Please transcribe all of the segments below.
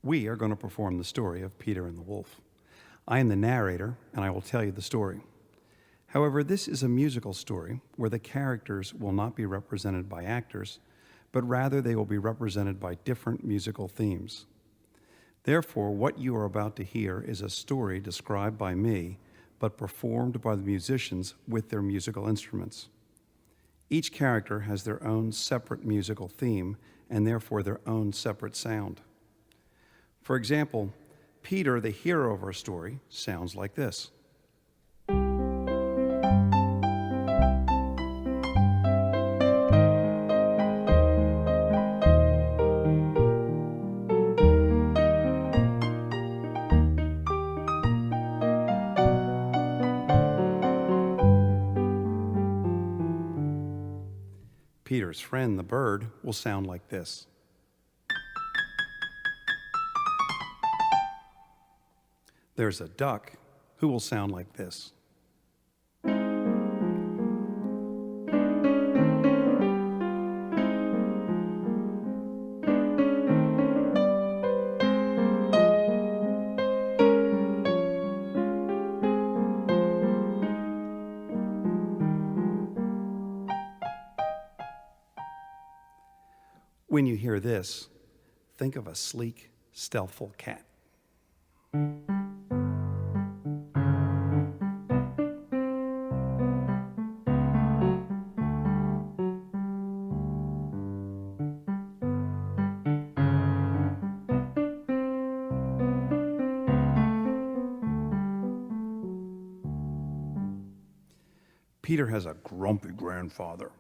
We are going to perform the story of Peter and the Wolf. I am the narrator, and I will tell you the story. However, this is a musical story where the characters will not be represented by actors, but rather they will be represented by different musical themes. Therefore, what you are about to hear is a story described by me, but performed by the musicians with their musical instruments. Each character has their own separate musical theme and therefore their own separate sound. For example, Peter, the hero of our story, sounds like this. Peter's friend, the bird, will sound like this. There's a duck who will sound like this. When you hear this, think of a sleek, stealthful cat. Peter has a grumpy grandfather,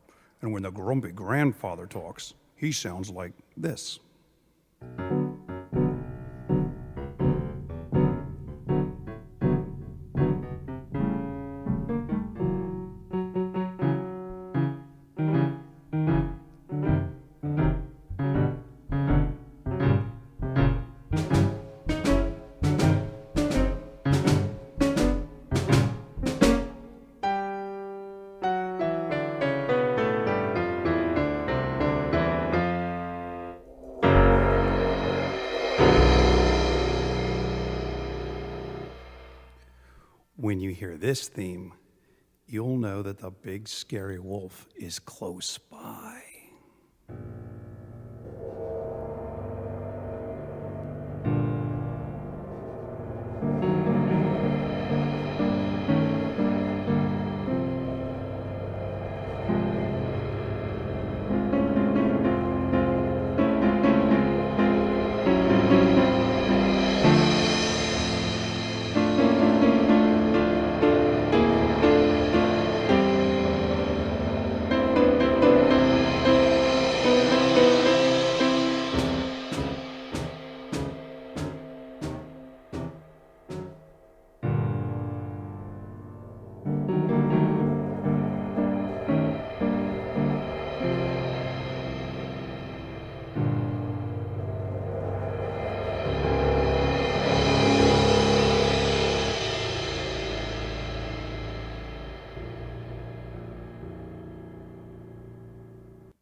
and when the grumpy grandfather talks, he sounds like this. When you hear this theme, you'll know that the big scary wolf is close by.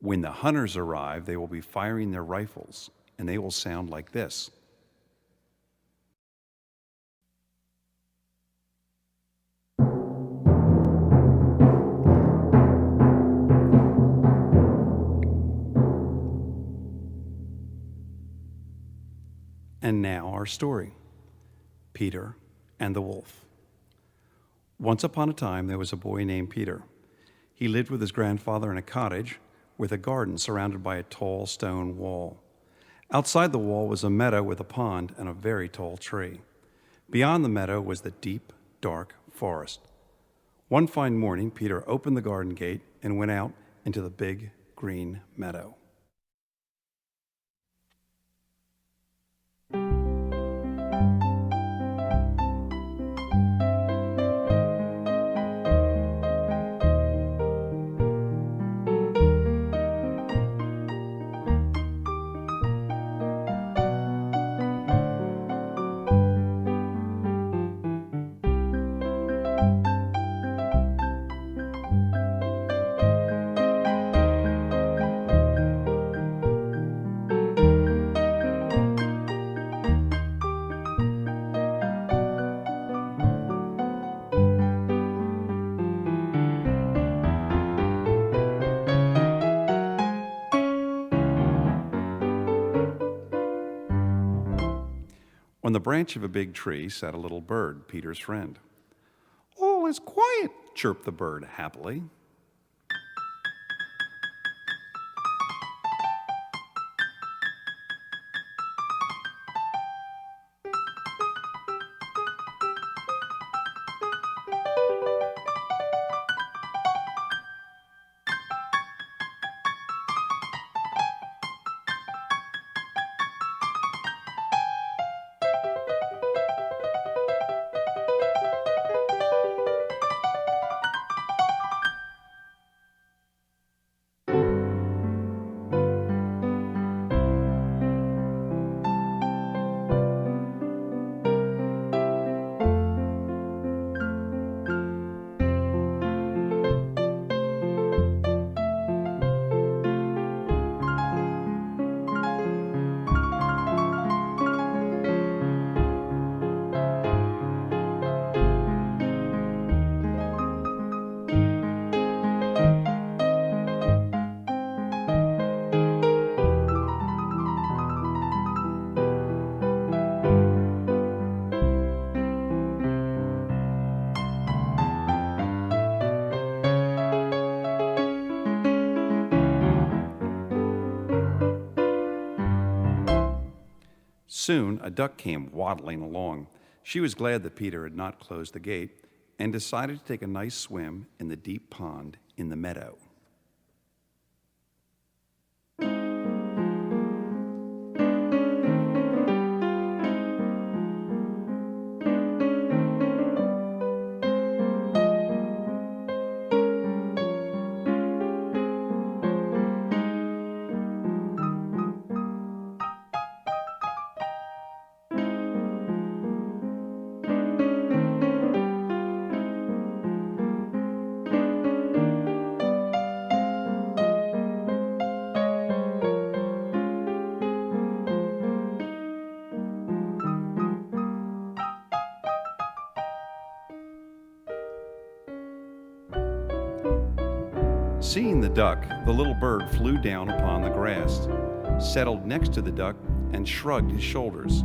When the hunters arrive, they will be firing their rifles, and they will sound like this. And now our story, Peter and the Wolf. Once upon a time, there was a boy named Peter. He lived with his grandfather in a cottage with a garden surrounded by a tall stone wall. Outside the wall was a meadow with a pond and a very tall tree. Beyond the meadow was the deep, dark forest. One fine morning, Peter opened the garden gate and went out into the big green meadow. On the branch of a big tree sat a little bird, Peter's friend. "All is quiet," chirped the bird happily. Soon a duck came waddling along. She was glad that Peter had not closed the gate and decided to take a nice swim in the deep pond in the meadow. Seeing the duck, the little bird flew down upon the grass, settled next to the duck, and shrugged his shoulders.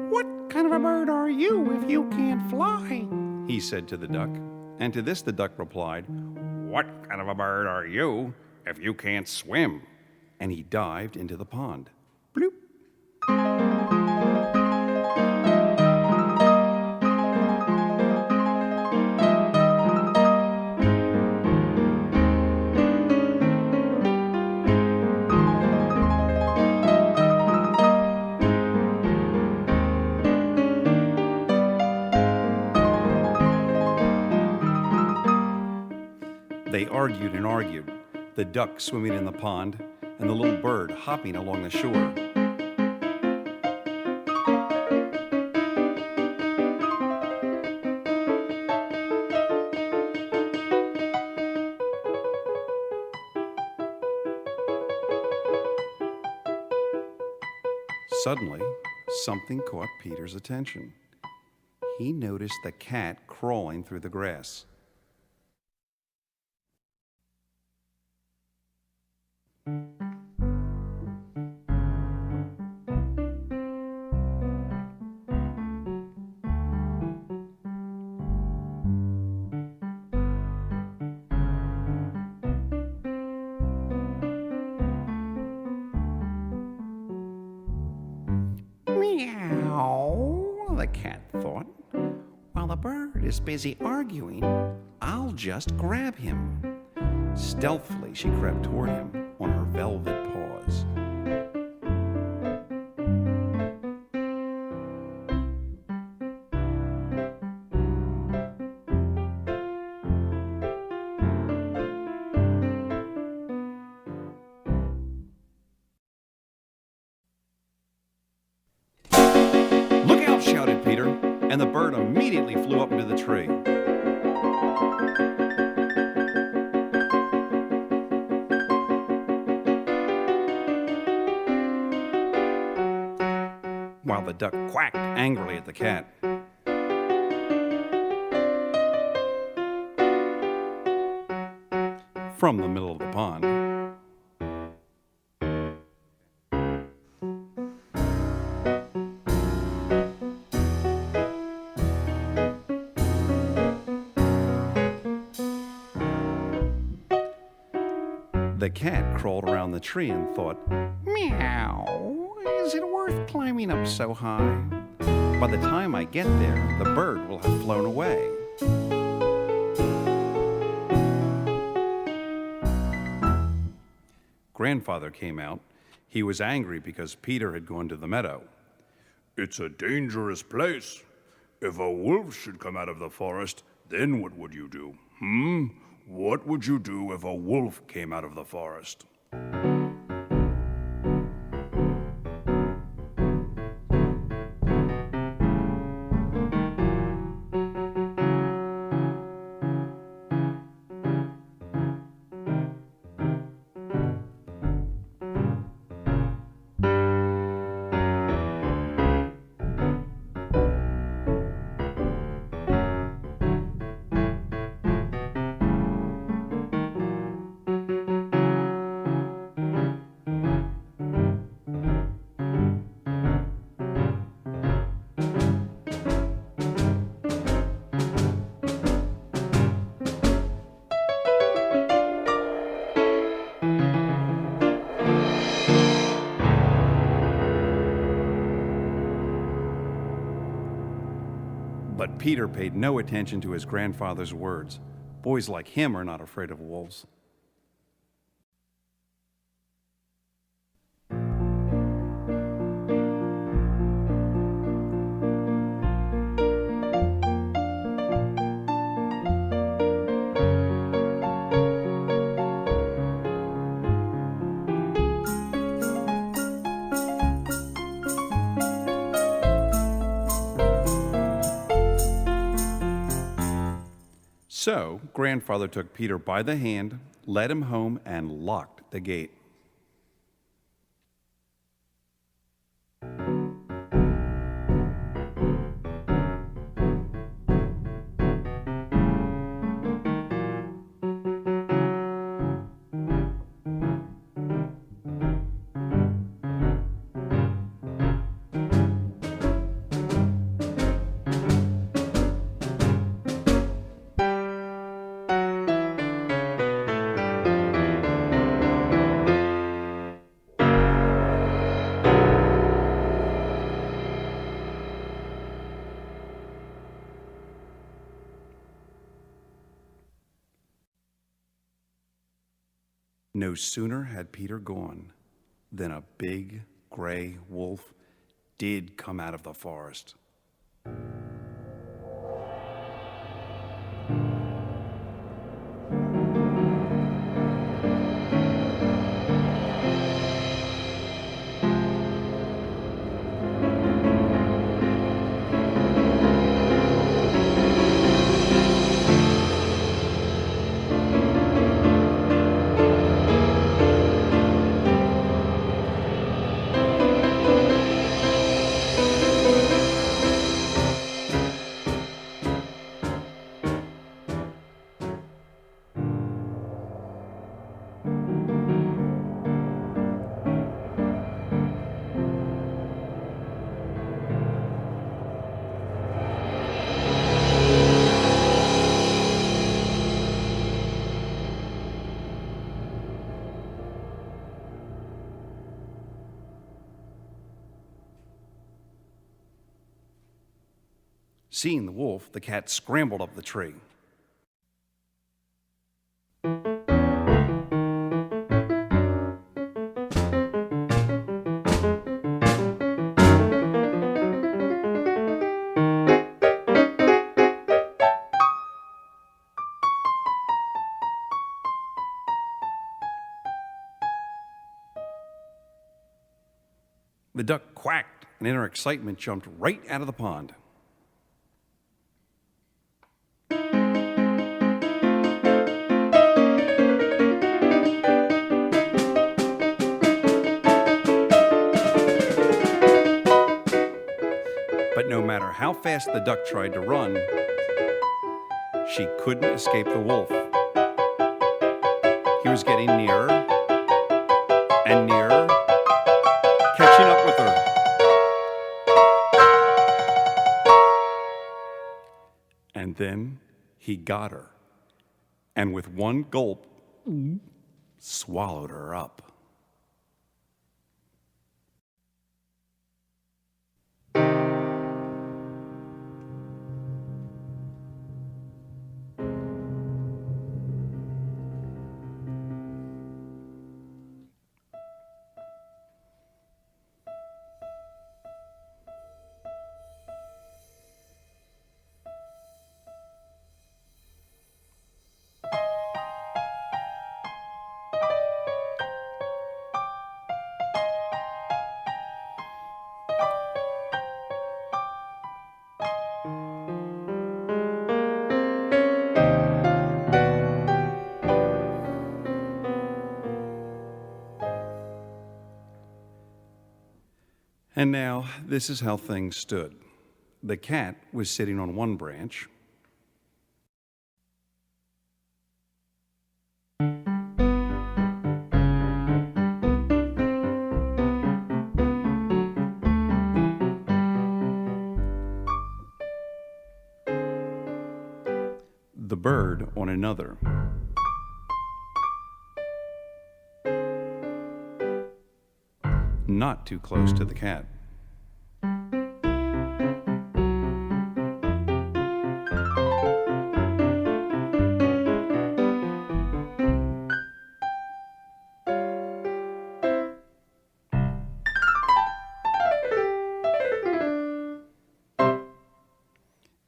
"What kind of a bird are you if you can't fly?" he said to the duck. And to this the duck replied, "What kind of a bird are you if you can't swim?" And he dived into the pond. Bloop. They argued and argued, the duck swimming in the pond and the little bird hopping along the shore. Suddenly, something caught Peter's attention. He noticed the cat crawling through the grass. Meow, the cat thought. While the bird is busy arguing, I'll just grab him. Stealthily, she crept toward him on her velvet paws. "Look out!" shouted Peter, and the bird immediately flew up into the tree. while the duck quacked angrily at the cat. From the middle of the pond. The cat crawled around the tree and thought, "Meow, is it worth climbing up so high? By the time I get there, the bird will have flown away." Grandfather came out. He was angry because Peter had gone to the meadow. "It's a dangerous place. If a wolf should come out of the forest, then what would you do? What would you do if a wolf came out of the forest?" But Peter paid no attention to his grandfather's words. Boys like him are not afraid of wolves. So, Grandfather took Peter by the hand, led him home, and locked the gate. No sooner had Peter gone than a big gray wolf did come out of the forest. Seeing the wolf, the cat scrambled up the tree. The duck quacked and in her excitement jumped right out of the pond. matter how fast the duck tried to run, she couldn't escape the wolf. He was getting nearer and nearer, catching up with her. And then he got her, and with one gulp, swallowed her up. And now, this is how things stood. The cat was sitting on one branch. The bird on another. Not too close to the cat.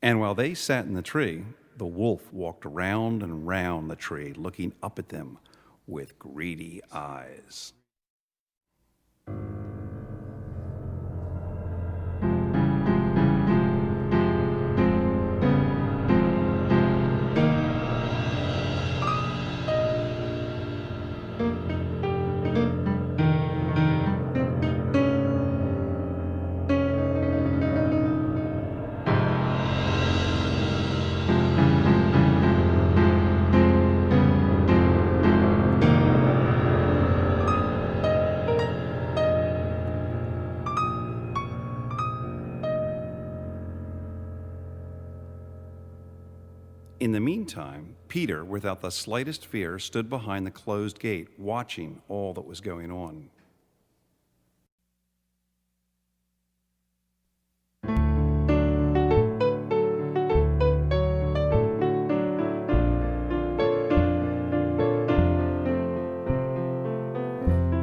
And while they sat in the tree, the wolf walked round and round the tree, looking up at them with greedy eyes. In the meantime, Peter, without the slightest fear, stood behind the closed gate, watching all that was going on.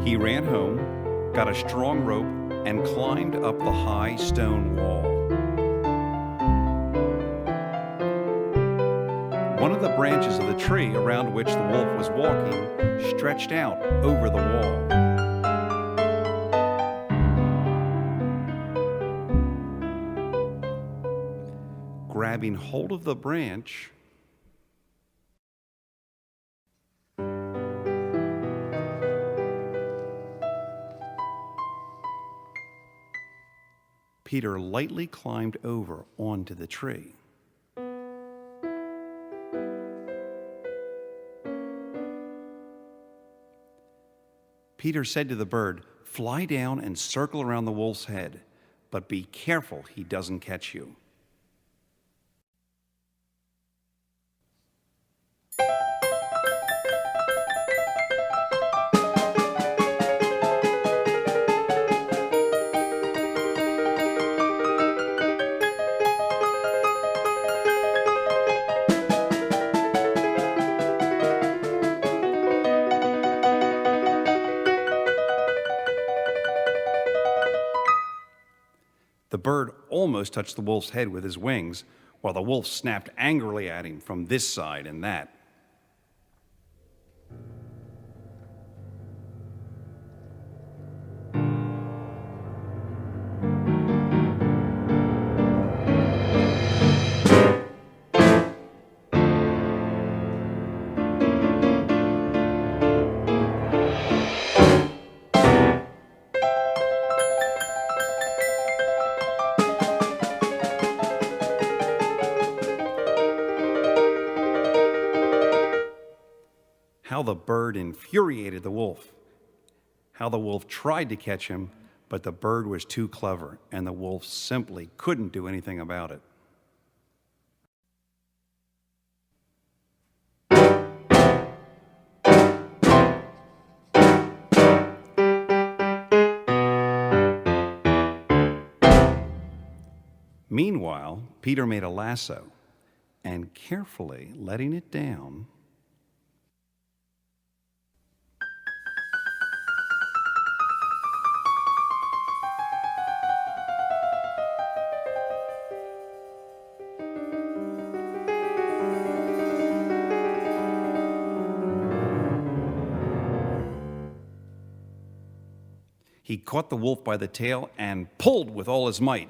He ran home, got a strong rope, and climbed up the high stone wall. One of the branches of the tree around which the wolf was walking stretched out over the wall. Grabbing hold of the branch, Peter lightly climbed over onto the tree. Peter said to the bird, "Fly down and circle around the wolf's head, but be careful he doesn't catch you." The bird almost touched the wolf's head with his wings, while the wolf snapped angrily at him from this side and that. how the bird infuriated the wolf, how the wolf tried to catch him, but the bird was too clever, and the wolf simply couldn't do anything about it. Meanwhile, Peter made a lasso, and carefully letting it down, he caught the wolf by the tail and pulled with all his might.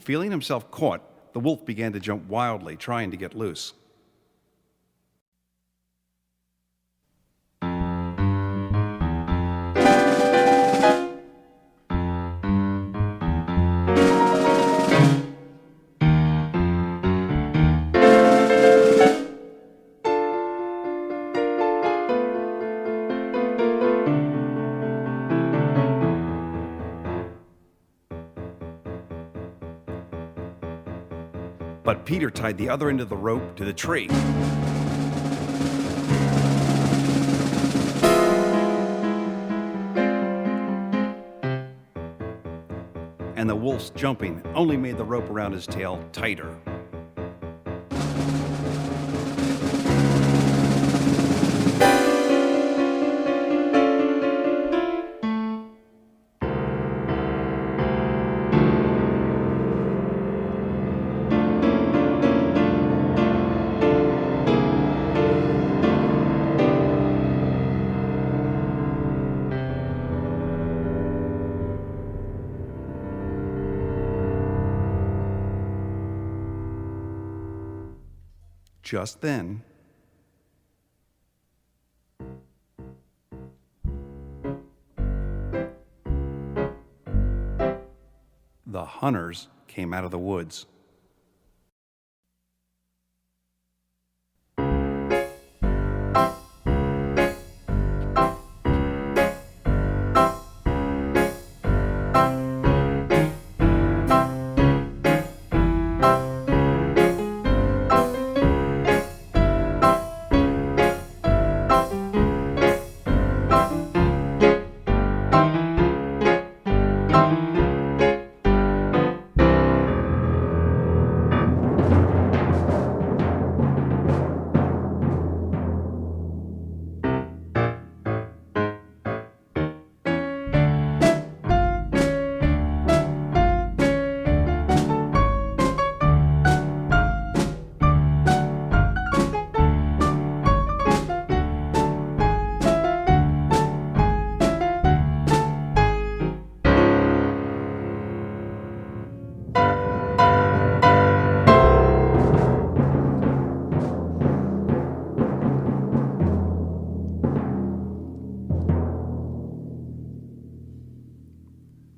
Feeling himself caught, the wolf began to jump wildly, trying to get loose. But Peter tied the other end of the rope to the tree. And the wolf's jumping only made the rope around his tail tighter. Just then, the hunters came out of the woods.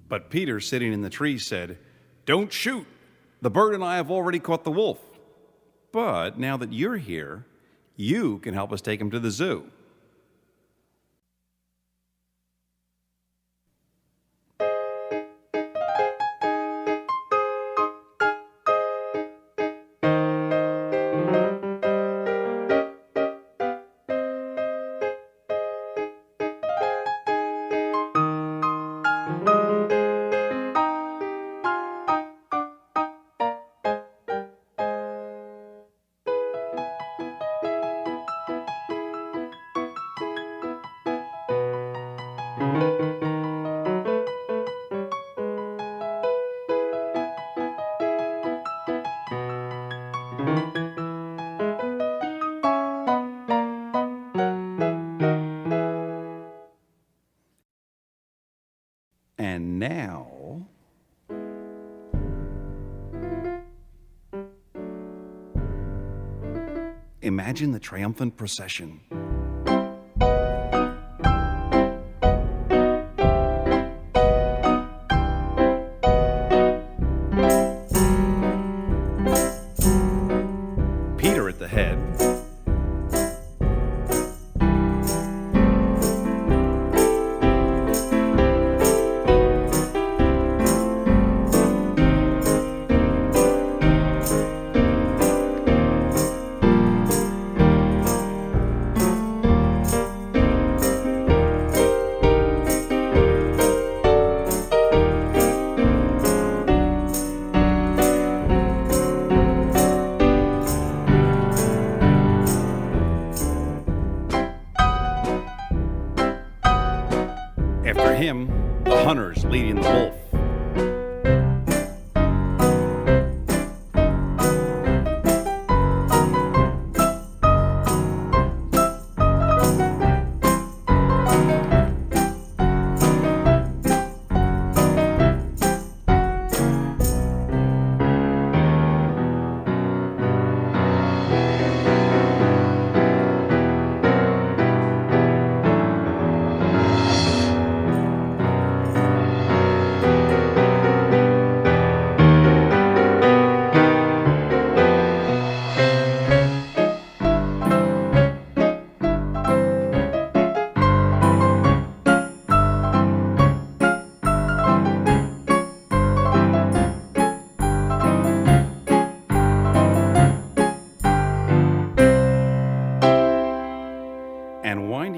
But Peter, sitting in the tree, said, "Don't shoot. The bird and I have already caught the wolf. But now that you're here, you can help us take him to the zoo." And now, imagine the triumphant procession.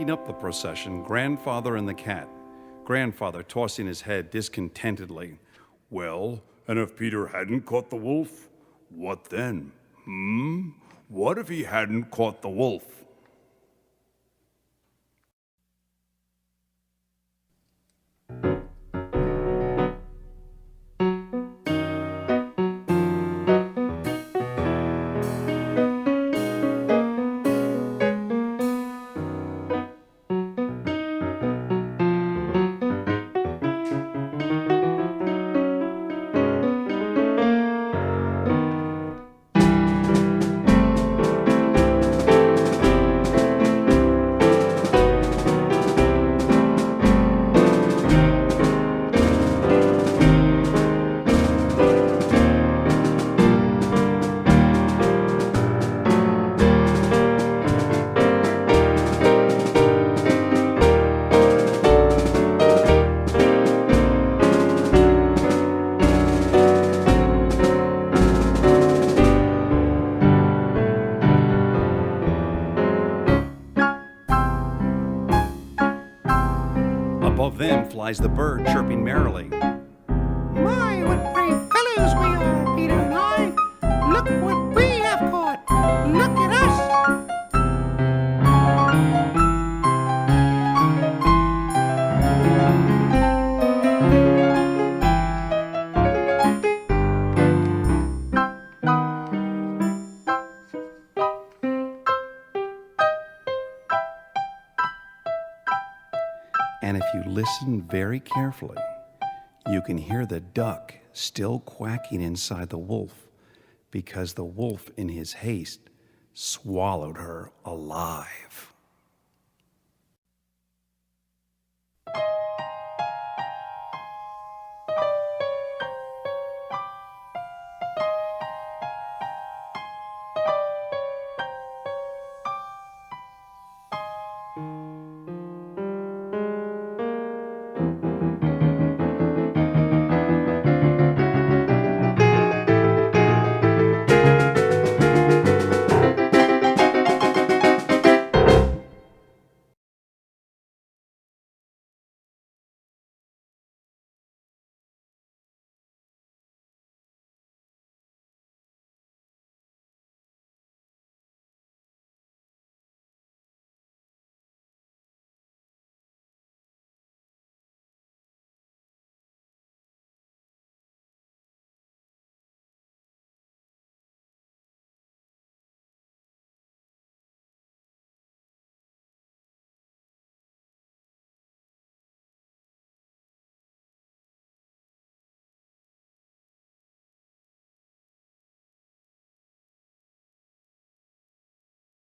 leading up the procession, Grandfather and the cat. Grandfather tossing his head discontentedly. Well, and if Peter hadn't caught the wolf, what then? What if he hadn't caught the wolf? Above them flies the bird, chirping merrily. My, what brave fellows we are, Peter and I. Look what we have caught. Look at us. And if you listen very carefully, you can hear the duck still quacking inside the wolf, because the wolf, in his haste, swallowed her alive.